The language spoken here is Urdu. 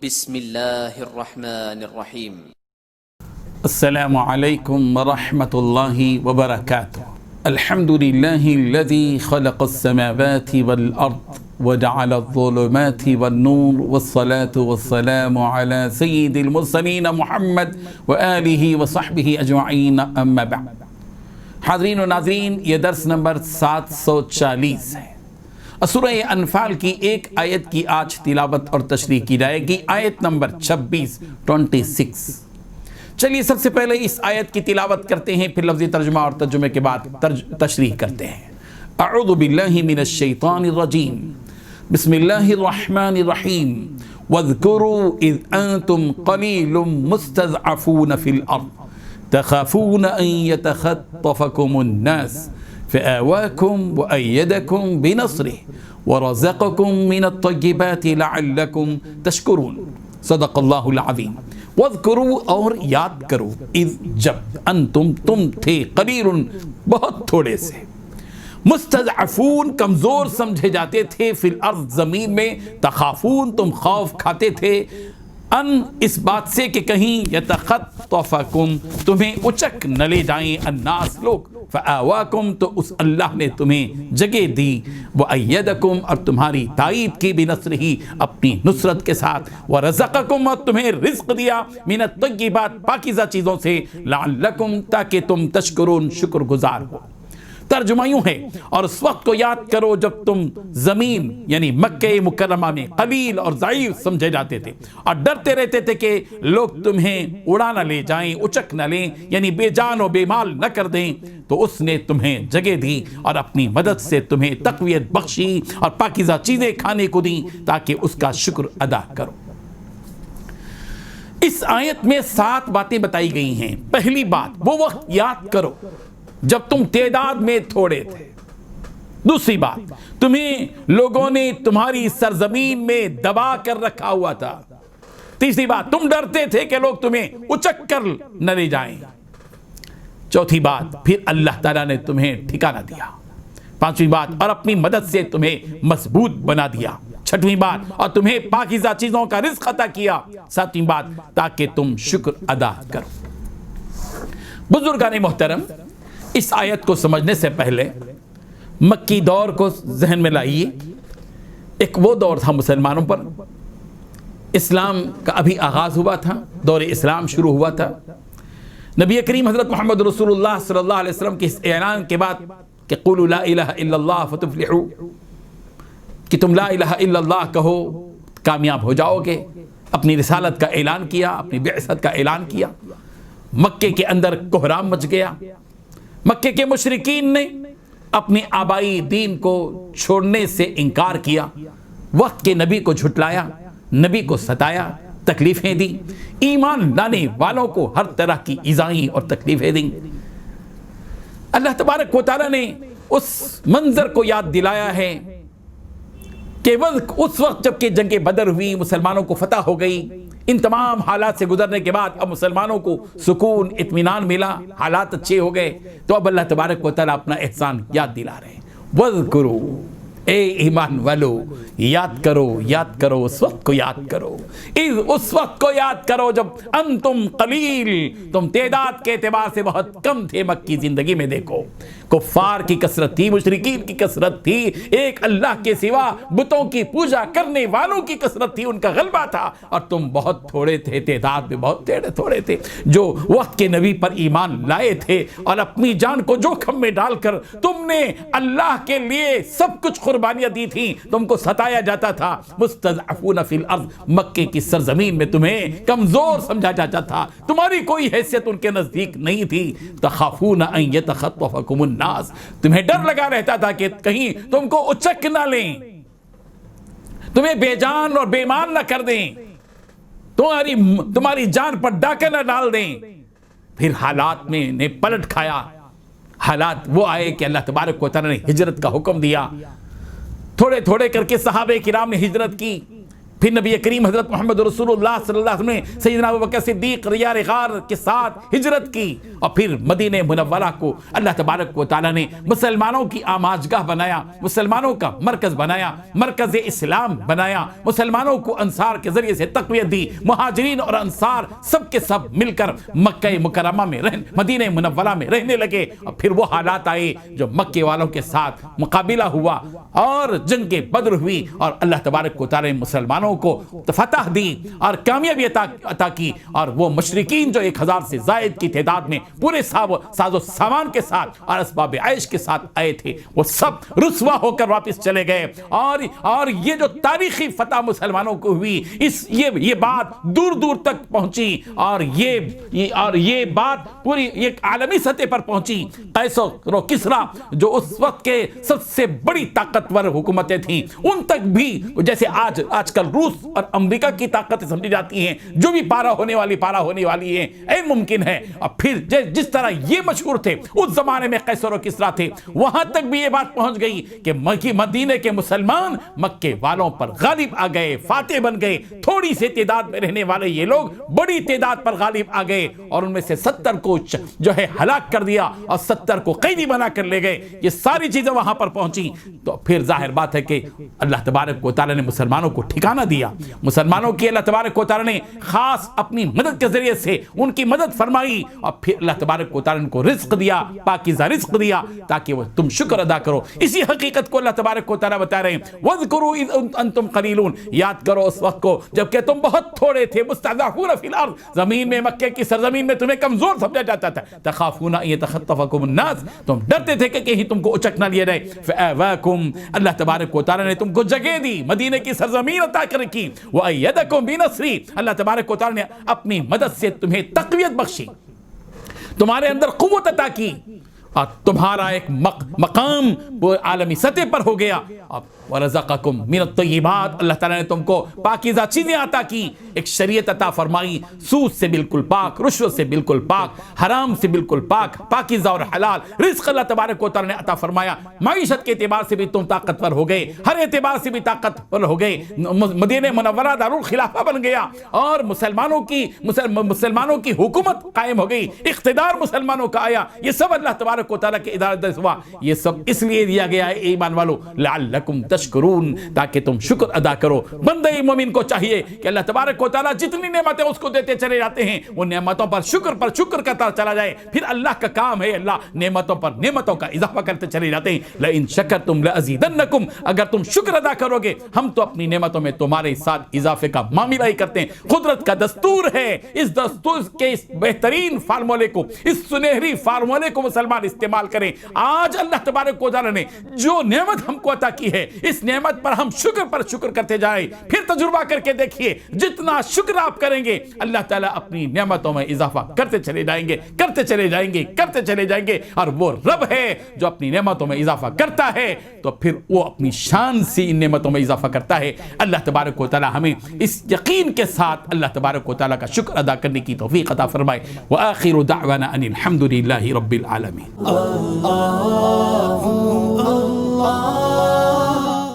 بسم اللہ الرحمن الرحیم۔ السلام علیکم ورحمۃ اللہ وبرکاتہ۔ الحمد للہ الذی خلق السماوات والارض وجعل الظلمات والنور والصلاة والسلام على سید المرسلین محمد وآلہ وصحبہ اجمعین، اما بعد۔ حاضرین و ناظرین، یہ درس نمبر 740 ہے۔ سورہ انفال کی ایک آیت کی آج تلاوت اور تشریح کی جائے گی، آیت نمبر 26۔ چلیے سب سے پہلے اس آیت کی تلاوت کرتے ہیں، پھر لفظی ترجمہ اور ترجمے کے بعد تشریح کرتے ہیں۔ اعوذ باللہ من الشیطان الرجیم، بسم اللہ الرحمن الرحیم۔ واذکروا اذ انتم قلیل مستضعفون فی الارض تخافون ان یتخطفکم الناس فآواكم وأيدكم بنصره ورزقكم من الطيبات لعلكم تشكرون۔ صدق اللہ العظیم۔ واذکروا، اور یاد کرو، اذ جب، انتم، تم تھے، قلیل، بہت تھوڑے سے، مستضعفون، کمزور سمجھے جاتے تھے، فی الارض، زمین میں، تخافون، تم خوف کھاتے تھے، ان، اس بات سے کہ کہیں، یتخطفکم، تمہیں اچک نہ لے جائیں، الناس، لوگ، فآواکم، تو اس اللہ نے تمہیں جگہ دی، وأیدکم، اور تمہاری تائید کی، بنصرہ، اپنی نصرت کے ساتھ، ورزقکم، اور تمہیں رزق دیا، من الطیبات، پاکیزہ چیزوں سے، لعلکم، تاکہ تم تشکرون، شکر گزار ہو۔ ترجمہ یوں ہے، اور اس وقت کو یاد کرو جب تم زمین یعنی مکہ مکرمہ میں قلیل اور ضعیف سمجھے جاتے تھے، اور ڈرتے رہتے تھے کہ لوگ تمہیں اڑا نہ لے جائیں، اچک نہ لیں، یعنی بے جان و بے مال نہ کر دیں، تو اس نے تمہیں جگہ دی اور اپنی مدد سے تمہیں تقویت بخشی اور پاکیزہ چیزیں کھانے کو دیں تاکہ اس کا شکر ادا کرو۔ اس آیت میں 7 باتیں بتائی گئی ہیں۔ پہلی بات، وہ وقت یاد کرو جب تم تعداد میں تھوڑے تھے۔ دوسری بات، تمہیں لوگوں نے تمہاری سرزمین میں دبا کر رکھا ہوا تھا۔ تیسری بات، تم ڈرتے تھے کہ لوگ تمہیں اچک کر نہ لے جائیں۔ چوتھی بات، پھر اللہ تعالیٰ نے تمہیں ٹھکانہ دیا۔ پانچویں بات، اور اپنی مدد سے تمہیں مضبوط بنا دیا۔ چھٹویں بات، اور تمہیں پاکیزہ چیزوں کا رزق عطا کیا۔ ساتویں بات، تاکہ تم شکر ادا کرو۔ بزرگان محترم، اس آیت کو سمجھنے سے پہلے مکی دور کو ذہن میں لائیے۔ ایک وہ دور تھا مسلمانوں پر، اسلام کا ابھی آغاز ہوا تھا، دور اسلام شروع ہوا تھا۔ نبی کریم حضرت محمد رسول اللہ صلی اللہ علیہ وسلم کے اس اعلان کے بعد کہ قولوا لا الہ الا اللہ فتفلحوا، کہ تم لا الہ الا اللہ کہو کامیاب ہو جاؤ گے، اپنی رسالت کا اعلان کیا، اپنی بعثت کا اعلان کیا۔ مکے کے اندر کوہرام مچ گیا۔ مکے کے مشرکین نے اپنی آبائی دین کو چھوڑنے سے انکار کیا، وقت کے نبی کو جھٹلایا، نبی کو ستایا، تکلیفیں دی، ایمان لانے والوں کو ہر طرح کی ایذائیں اور تکلیفیں دیں۔ اللہ تبارک و تعالیٰ نے اس منظر کو یاد دلایا ہے کہ اس وقت جب کہ جنگ بدر ہوئی، مسلمانوں کو فتح ہو گئی، ان تمام حالات سے گزرنے کے بعد اب مسلمانوں کو سکون، اطمینان ملا، حالات اچھے ہو گئے، تو اب اللہ تبارک و تعالیٰ اپنا احسان یاد دلا رہے ہیں۔ وَاذْكُرُوا، اے ایمان والو، یاد کرو، اس وقت کو یاد کرو، اس وقت کو یاد کرو جب انتم قلیل، تم تعداد کے اعتبار سے بہت کم تھے۔ مکی زندگی میں دیکھو، کفار کی کثرت تھی، مشرکین کی کثرت تھی، ایک اللہ کے سوا بتوں کی پوجا کرنے والوں کی کثرت تھی، ان کا غلبہ تھا، اور تم بہت تھوڑے تھے، تعداد میں بہت تھوڑے تھے، جو وقت کے نبی پر ایمان لائے تھے، اور اپنی جان کو جوخم میں ڈال کر تم نے اللہ کے لیے سب کچھ قربانیاں دی تھی۔ تم کو ستایا جاتا تھا، مستضعفون فی الارض، مکے کی سرزمین میں تمہیں کمزور سمجھا جاتا تھا، تمہاری کوئی حیثیت ان کے نزدیک نہیں تھی۔ تخافون ان یتخطفکم الناس، تمہیں ڈر لگا رہتا تھا کہ کہیں تم کو اچک نہ لیں، تمہیں بے جان اور بے مال نہ کر دیں، تمہاری جان پر ڈاکہ نہ ڈال دیں۔ پھر حالات میں نے پلٹ کھایا، حالات وہ آئے کہ اللہ تبارک و تعالیٰ نے ہجرت کا حکم دیا، تھوڑے تھوڑے کر کے صحابہ کرام نے ہجرت کی، پھر نبی کریم حضرت محمد رسول اللہ صلی اللہ علیہ وسلم نے سیدنا ابوبکر صدیق ریار غار کے ساتھ ہجرت کی اور پھر مدینہ منورہ کو اللہ تبارک و تعالیٰ نے مسلمانوں کی آماجگاہ بنایا، مسلمانوں کا مرکز بنایا، مرکز اسلام بنایا، مسلمانوں کو انصار کے ذریعے سے تقویت دی، مہاجرین اور انصار سب کے سب مل کر مکہ مکرمہ میں مدینہ منورہ میں رہنے لگے، اور پھر وہ حالات آئے جو مکے والوں کے ساتھ مقابلہ ہوا اور جنگ بدر ہوئی، اور اللہ تبارک و تعالیٰ نے مسلمانوں کو فتح دی اور کامیابی عطا کی، اور وہ مشرکین جو 1000 سے زائد کی تعداد میں پورے ساز و سامان کے ساتھ اور اسباب عیش کے ساتھ آئے تھے، وہ سب رسوا ہو کر واپس چلے گئے، اور یہ جو تاریخی فتح مسلمانوں کو ہوئی، یہ بات دور دور تک پہنچی، اور یہ بات پوری ایک عالمی سطح پر پہنچی۔ قیصر و کسریٰ جو اس وقت کے سب سے بڑی طاقتور حکومتیں تھیں، ان تک بھی جیسے آج کل روس اور امریکہ کی طاقتیں سمجھی جاتی ہیں، جو بھی پارا ہونے والی ہیں، این ممکن ہے۔ اور پھر جس طرح یہ مشہور تھے اس زمانے میں قیصر و کسریٰ تھے، وہاں تک بھی یہ بات پہنچ گئی کہ مدینے کے مسلمان مکے والوں پر غالب آ گئے، فاتح بن گئے۔ تھوڑی سی تعداد میں رہنے والے یہ لوگ بڑی تعداد پر غالب آ گئے، اور ان میں سے 70 کو جو ہے ہلاک کر دیا اور 70 کو قیدی بنا کر لے گئے۔ یہ ساری چیزیں وہاں پر پہنچی، تو پھر ظاہر بات ہے کہ اللہ تبارک و تعالیٰ نے مسلمانوں کو ٹھکانہ دیا، مسلمانوں کی اللہ تبارک و تعالیٰ نے خاص اپنی مدد کے ذریعے سے ان کی مدد فرمائی، اور پھر اللہ تبارک و تعالیٰ نے ان کو رزق دیا، پاکیزہ رزق دیا، تاکہ وہ تم شکر ادا کرو۔ اسی حقیقت کو اللہ تبارک و تعالیٰ بتا رہے ہیں، وَاذْكُرُوا إِذْ أَنْتُمْ قَلِيلُونَ، یاد کرو اس وقت کو جبکہ تم بہت تھوڑے تھے، مستضعفون فی الارض، زمین میں، مکے کی سرزمین میں تمہیں کمزور سمجھا جاتا تھا، تخافون ان یتخطفکم الناس، تم ڈرتے تھے کہ کہیں تم کو اچک نہ لیا جائے، فآواکم، اللہ تبارک و تعالیٰ نے تم کو جگہ دی، مدینہ کی سرزمین عطا کر کی، وأیدکم بنصری، اللہ تبارک و تعالیٰ نے اپنی مدد سے تمہیں تقویت بخشی، تمہارے اندر قوت عطا کی، اور تمہارا ایک مقام وہ عالمی سطح پر ہو گیا۔ وَرَزَقَكُم مِّنَ الطَّيِّبَاتِ، اللہ تعالیٰ نے تم کو پاکیزہ چیزیں عطا کی، ایک شریعت عطا فرمائی، سود سے بالکل پاک، رشوت سے بالکل پاک، حرام سے بالکل پاک، پاکیزہ اور حلال رزق اللہ تبارک و تعالیٰ نے عطا فرمایا۔ معیشت کے اعتبار سے بھی تم طاقتور ہو گئے، ہر اعتبار سے بھی طاقتور ہو گئے، مدینہ منورہ دارالخلافہ بن گیا، اور مسلمانوں کی حکومت قائم ہو گئی، اقتدار مسلمانوں کا آیا۔ یہ سب اللہ تبارک و تعالیٰ کے ادارت ہوا، یہ سب اس لیے دیا گیا ہے ایمان والو لعلکم تشکرون، تاکہ تم شکر ادا کرو۔ بندہ مومن کو چاہیے کہ اللہ تبارک و تعالیٰ جتنی نعمتیں اس کو دیتے چلے جاتے ہیں، ان نعمتوں پر شکر کرتا چلا جائے، پھر اللہ کا کام ہے، اللہ نعمتوں پر نعمتوں کا اضافہ کرتے چلے جاتے ہیں۔ لئن شکرتم لازیدنکم، اگر تم شکر ادا کرو گے ہم تو اپنی نعمتوں میں تمہارے ساتھ اضافے کا معاملہ ہی کرتے ہیں۔ قدرت کا دستور ہے، اس دستور کے اس بہترین فارمولے کو، اس سنہری فارمولے کو مسلمان استعمال کریں۔ آج اللہ تبارک و تعالیٰ نے جو نعمت ہم کو عطا کی ہے، اس نعمت پر ہم شکر کرتے جائیں، پھر تجربہ کر کے دیکھیے، جتنا شکر آپ کریں گے اللہ تعالیٰ اپنی نعمتوں میں اضافہ کرتے چلے جائیں گے، اور وہ رب ہے جو اپنی نعمتوں میں اضافہ کرتا ہے تو پھر وہ اپنی شان سے ان نعمتوں میں اضافہ کرتا ہے۔ اللہ تبارک و تعالیٰ ہمیں اس یقین کے ساتھ اللہ تبارک و تعالیٰ کا شکر ادا کرنے کی توفیق عطا فرمائے۔ وآخر دعوانا ان الحمد للہ رب العالمین۔